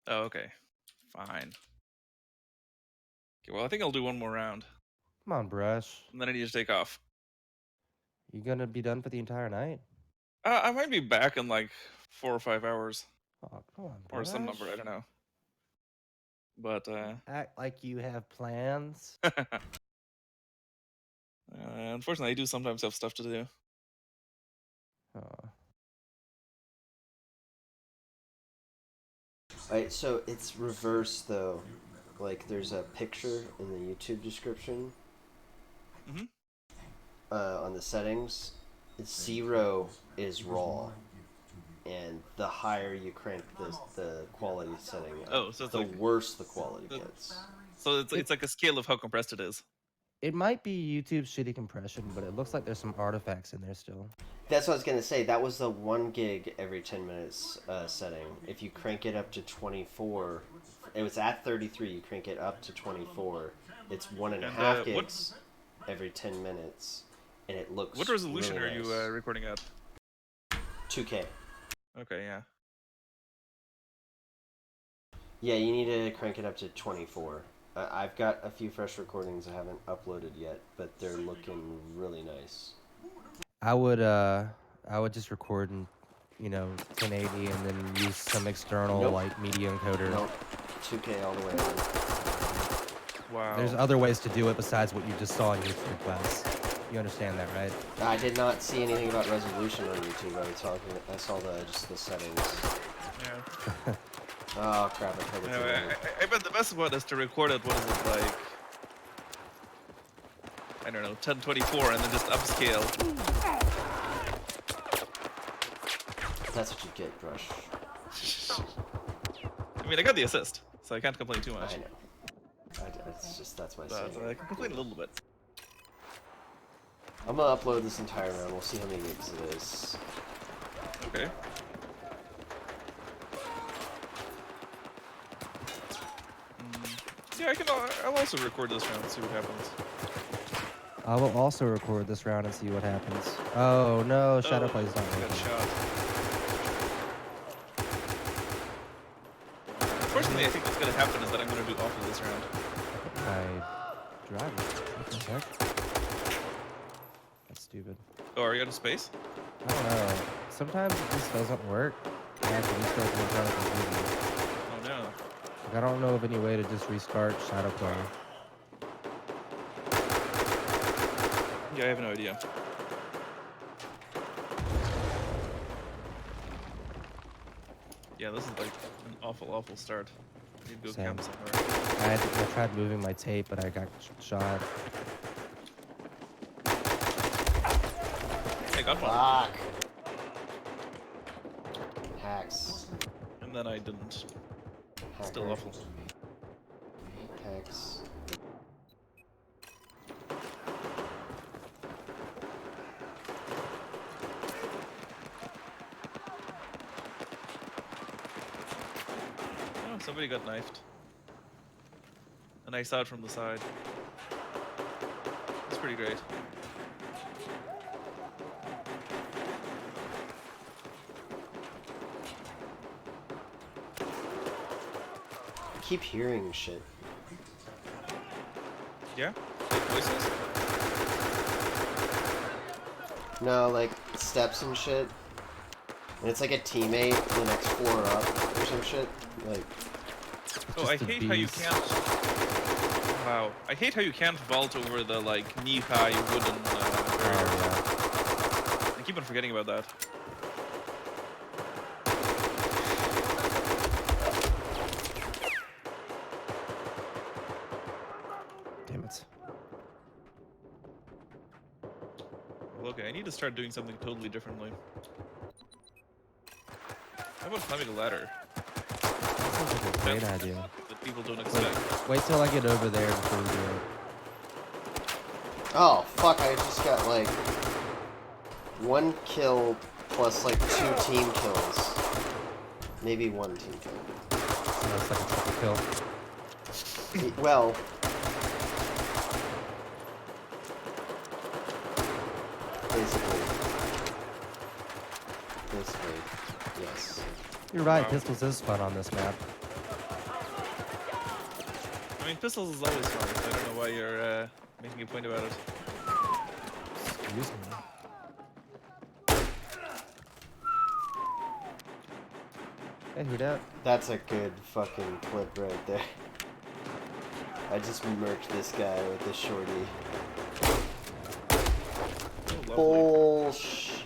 Oh, okay. Fine. Okay, well, I think I'll do one more round. Come on, Brush. And then I need to take off. You gonna be done for the entire night? I might be back in like 4 or 5 hours. Oh, come on, Or some Brush. number, I don't know. But, Act like you have plans. unfortunately, I do sometimes have stuff to do. Oh. Alright, so it's reverse though. Like there's a picture in the YouTube description. Mhm. On the settings, 0 is raw, and the higher you crank the quality setting up, Oh, so it's the like worse the quality gets. so it's like a scale of how compressed it is. It might be YouTube's shitty compression, but it looks like there's some artifacts in there still. That's what I was gonna say. That was the 1 gig every 10 minutes setting. If you crank it up to 24, it was at 33. You crank it up to 24. It's 1.5 gigs every 10 minutes, and it looks. What resolution really nice. are you recording at? 2K. Okay, yeah. Yeah, you need to crank it up to 24. I've got a few fresh recordings I haven't uploaded yet, but they're looking really nice. I would just record in, 1080 and then use some external like media encoder. Nope. 2K all the way on. Wow. There's other ways to do it besides what you just saw in YouTube class. You understand that, right? I did not see anything about resolution on YouTube. I saw just the settings. Yeah. Oh crap! I bet the best one is to record it. What is it like? I don't know, 1024, and then just upscale. That's what you get, Brush. I mean, I got the assist, so I can't complain too much. I know. That's my But I can complain a little bit. I'm gonna upload this entire round. We'll see how many gigs it is. Okay. Yeah, I'll also record this round and see what happens. I will also record this round and see what happens. Oh no, Shadow Play's not got working. shot. Unfortunately, I think what's gonna happen is that I'm gonna do off of this round. My driver. What the heck? That's stupid. Oh, are you out of space? I don't know. Sometimes it just doesn't work. I have to restart the entire computer. Oh no. Like, I don't know of any way to just restart Shadow Play. Yeah, I have no idea. Yeah, this is like an awful start. I need to go camp somewhere. I tried moving my tape, but I got shot. I got one. Fuck. Hacks. And then I didn't. Hacker. Still awful. Hacks. Oh, somebody got knifed. And I saw it from the side. It's pretty great. I keep hearing shit. Yeah? Like voices? No, like steps and shit. And it's like a teammate the next floor up or some shit. Like. Oh, I hate how you can't. Wow. I hate how you can't vault over the like knee-high wooden barrier. I keep on forgetting about that. Damn it. Well, okay, I need to start doing something totally differently. How about climbing a ladder? That sounds like a great idea. That people don't expect. Wait till I get over there before we do it. Oh, fuck, I just got, like, 1 kill plus, like, 2 team kills. Maybe 1 team kill. So that's like a triple kill. Well... Basically, yes. You're right, pistols is fun on this map. I mean, pistols is always fun, so I don't know why you're making a point about it. Excuse me. Hey, who dat? That's a good fucking clip right there. I just murked this guy with the shorty. Oh, Bullshit.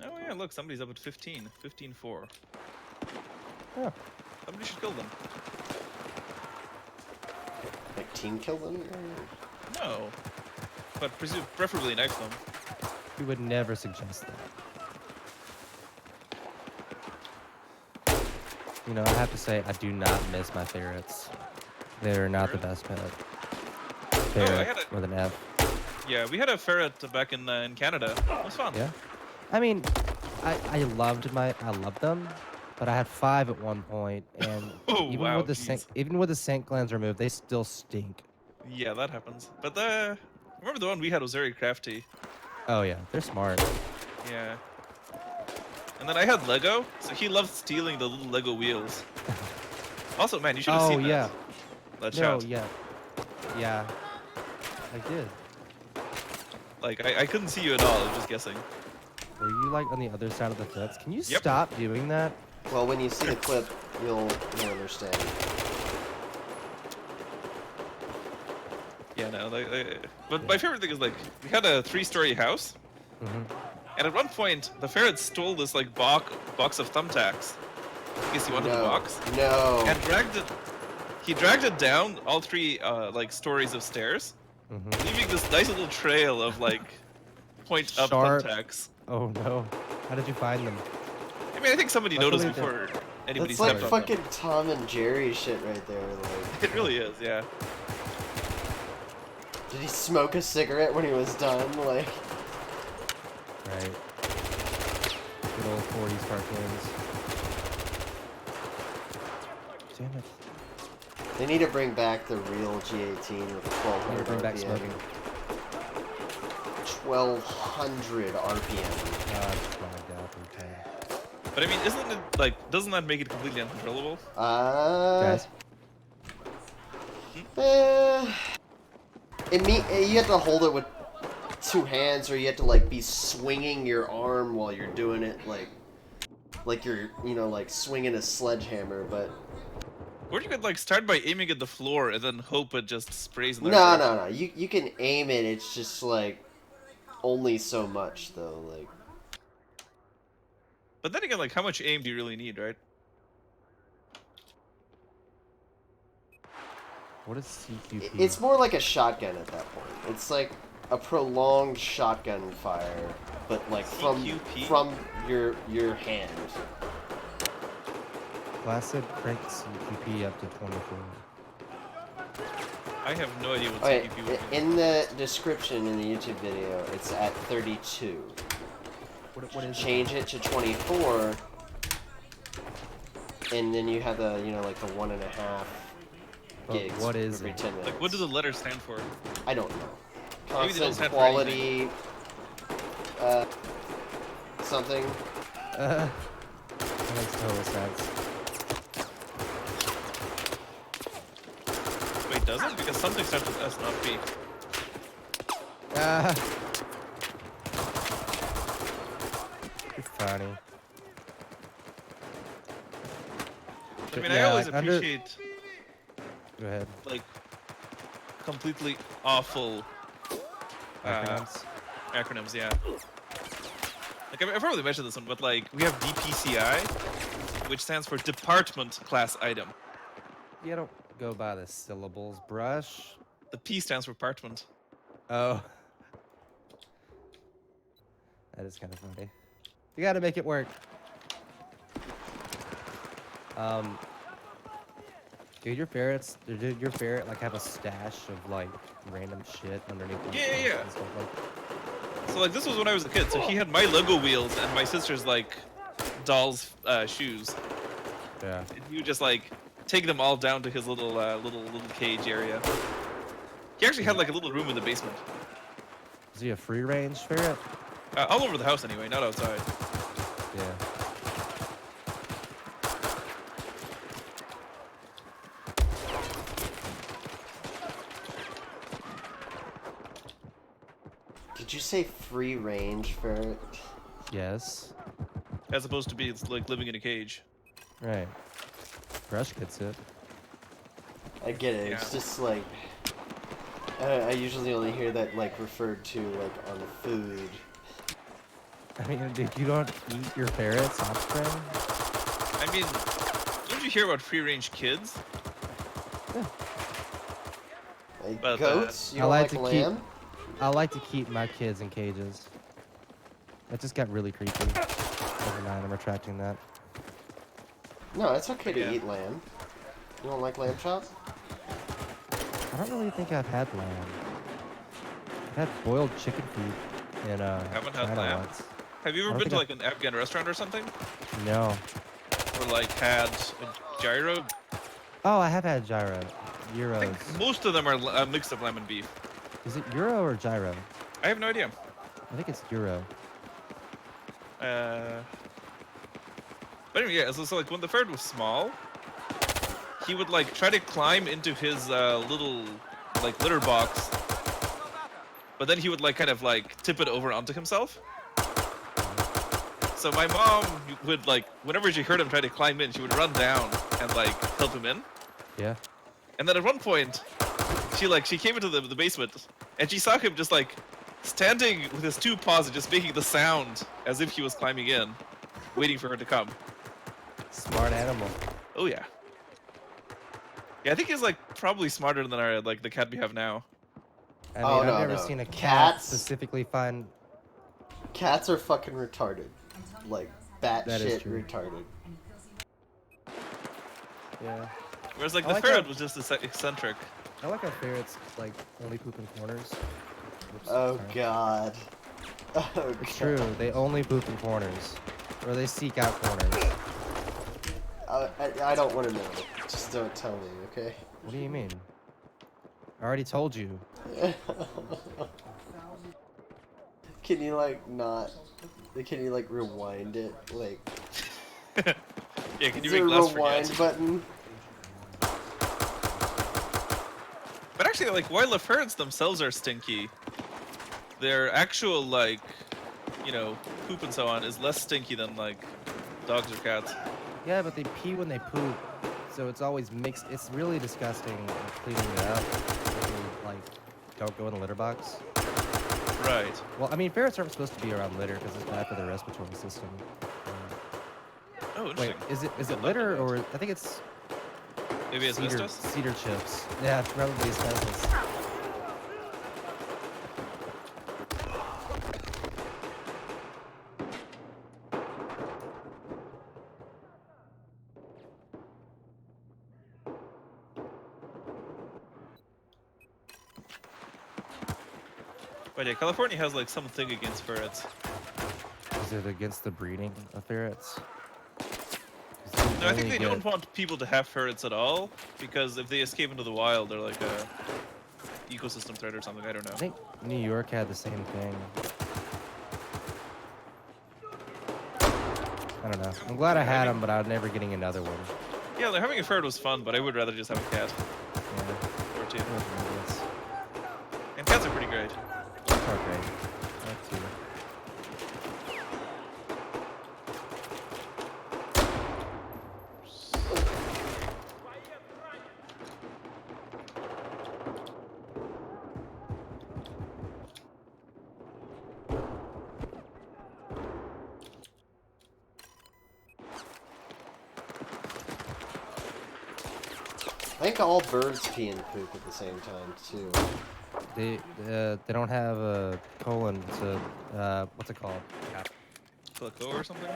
Oh yeah, look, somebody's up at 15. 15-4. Yeah. Somebody should kill them. Like team kill them? No. But preferably next to them. We would never suggest that. You know, I have to say, I do not miss my ferrets. They're not the best pet. Ferret with an F. Yeah, we had a ferret back in Canada. It was fun. Yeah. I mean, I loved them, but I had 5 at one point, and Oh, even wow, with the scent glands removed, they still stink. Yeah, that happens. But remember the one we had was very crafty. Oh yeah, they're smart. Yeah. And then I had Lego, so he loved stealing the little Lego wheels. Also, man, you should have seen yeah. that No, shot. yeah, I did. Like, I couldn't see you at all, I was just guessing. Were you like on the other side of the fence? Can you stop doing that? Well, when you see the clip, you'll understand. Yeah, no, but my favorite thing is, like, we had a 3-story house, and at one point, the ferret stole this, like, box of thumbtacks. In case he wanted the box. No. And he dragged it down all 3, like, stories of stairs, leaving this nice little trail of, like, point-up thumbtacks. Oh, no. How did you find them? I mean, I think somebody noticed before anybody It's like stepped on fucking Tom and Jerry shit right there. Like. It really is, yeah. Did he smoke a cigarette when he was done? Like. Right. Good old 40s cartoons. Damn it. They need to bring back the real G18 with 1200 Bring back RPM. smoking. 1200 RPM. But I mean, isn't it, like, doesn't that make it completely uncontrollable? Guys. You have to hold it with 2 hands, or you have to, like, be swinging your arm while you're doing it, like you're, like, swinging a sledgehammer, but... Or you could, like, start by aiming at the floor and then hope it just sprays in the No. You can aim it, it's just, like, only so much, though, like... But then again, like, how much aim do you really need, right? What is CQP? It's more like a shotgun at that point. It's like a prolonged shotgun fire, but like from your hand. Classic crank CQP up to 24. I have no idea what CQP would be. In the description in the YouTube video, it's at 32. What is Change it to 24, and then you have the, like the 1.5 gigs what is every it? 10 minutes. Like, what do the letters stand for? I don't know. Maybe they don't Constant stand for quality, something. That makes total sense. Wait, does it? Because something starts with S, not P. You're funny. I mean, I always appreciate... Go ahead. Like, completely awful... acronyms, yeah. Like, I've probably mentioned this one, but, like, we have DPCI, which stands for Department Class Item. You don't go by the syllables, brush. The P stands for Department. Oh. That is kind of funny. You gotta make it work. Dude, your ferret like have a stash of like random shit underneath the Yeah. and stuff like. So like this was when I was a kid. So he had my Lego wheels and my sister's like doll's shoes. Yeah. And he would just like take them all down to his little cage area. He actually had like a little room in the basement. Is he a free range ferret? All over the house anyway, not outside. Yeah. Did you say free range ferret? Yes. As opposed to be like living in a cage. Right. Brush gets it. I get it. Yeah. It's just like I usually only hear that like referred to like on food. I mean, dude, you don't eat your ferret's offspring? I mean, don't you hear about free-range kids? Yeah. Like But, goats? You I don't like like to lamb? I like to keep my kids in cages. That just got really creepy. Never mind, I'm retracting that. No, it's okay to Yeah. eat lamb. You don't like lamb chops? I don't really think I've had lamb. I've had boiled chicken feet in Haven't had China lamb? once. Have you I ever don't been to like think an Afghan restaurant or something? No. Or like had a gyro? Oh, I have had gyro. I Gyros. think most of them are a mix of lamb and beef. Is it gyro or gyro? I have no idea. I think it's gyro. But anyway, yeah, so like when the ferret was small, he would like try to climb into his little like litter box, but then he would like kind of like tip it over onto himself. So my mom would like, whenever she heard him try to climb in, she would run down and like help him in. Yeah. And then at one point, she came into the basement and she saw him just like standing with his two paws and just making the sound as if he was climbing in, waiting for her to come. Smart animal. Oh yeah. Yeah, I think he's like probably smarter than our like the cat we have now. I mean, Oh, I've no, never no. seen a cat Cats? specifically find. Cats are fucking retarded. Like, That is batshit true. retarded. Yeah. Whereas like I the like ferret how- was just eccentric. I like how ferrets like only poop in corners. Oops, Oh sorry. god. Oh It's god. true. They only poop in corners, or they seek out corners. I don't want to know. Just don't tell me, okay? What do you mean? I already told you. Can you like not? Can you like rewind it? Like, Yeah, can is you there make a less rewind forget? button? But actually, like while the ferrets themselves are stinky, their actual like, you know, poop and so on is less stinky than like dogs or cats. Yeah, but they pee when they poop, so it's always mixed. It's really disgusting cleaning it up. If you, like, don't go in the litter box. Right. Well, I mean, ferrets aren't supposed to be around litter because it's bad for their respiratory system. Oh, Wait, interesting. is it litter or I think it's Maybe cedar, asbestos? cedar chips? Yeah, it's probably asbestos. But yeah, California has like something against ferrets. Is it against the breeding of ferrets? No, I think they don't want people to have ferrets at all, because if they escape into the wild, they're like a ecosystem threat or something. I don't know. I think New York had the same thing. I don't know. I'm glad I had them, but I'm never getting another one. Yeah, like, having a ferret was fun, but I would rather just have a cat Yeah. or two. It was ridiculous. And cats are pretty great. Cats are great. I like too. I think all birds pee and poop at the same time too. They don't have a colon to what's it called? Calico or something?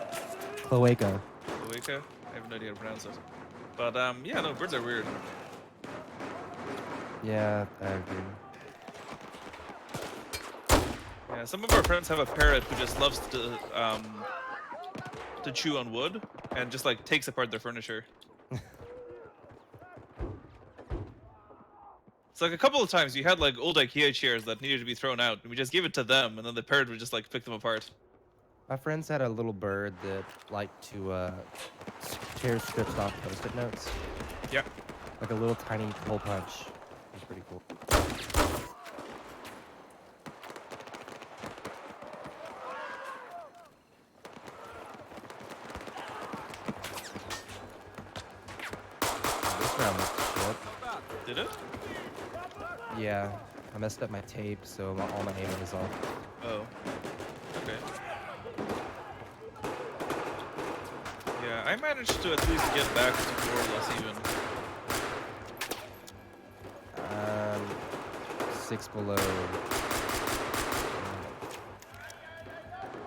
Cloaca. Cloaca? I have no idea how to pronounce it. But yeah, no, birds are weird. Yeah, I agree. Yeah, some of our friends have a parrot who just loves to chew on wood and just like takes apart their furniture. It's like a couple of times you had like old IKEA chairs that needed to be thrown out, and we just gave it to them, and then the parrot would just like pick them apart. My friends had a little bird that liked to tear strips off post-it notes. Yeah. Like a little tiny hole punch. It was pretty cool. This round was shit. Did it? Yeah, I messed up my tape, so all my aiming is off. Oh. Okay. Yeah, I managed to at least get back to more or less even. 6 below.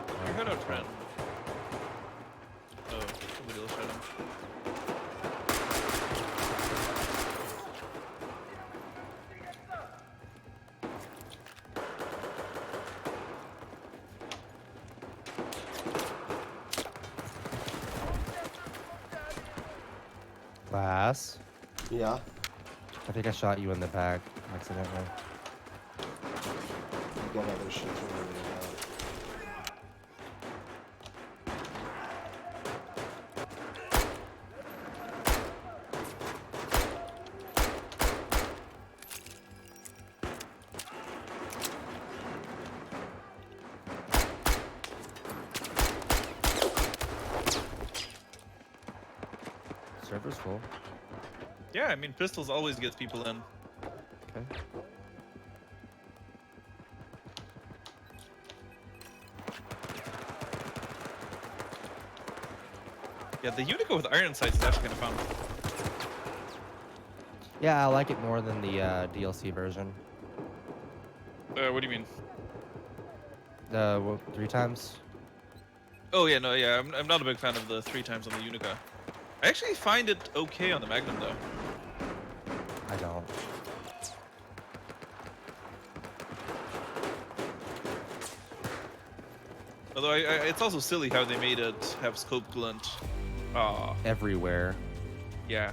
Your head out, friend. Oh, somebody else shot him. Class. Yeah. I think I shot you in the back accidentally. You got other shit to worry about. Server's full. Yeah, I mean, pistols always gets people in. Okay. Yeah, the Unico with iron sights is actually kind of fun. Yeah, I like it more than the DLC version. What do you mean? The 3 times? Oh yeah, no, yeah, I'm not a big fan of the 3 times on the Unica. I actually find it okay on the Magnum though. I don't. Although it's also silly how they made it have scope glint. Ah, Everywhere. yeah.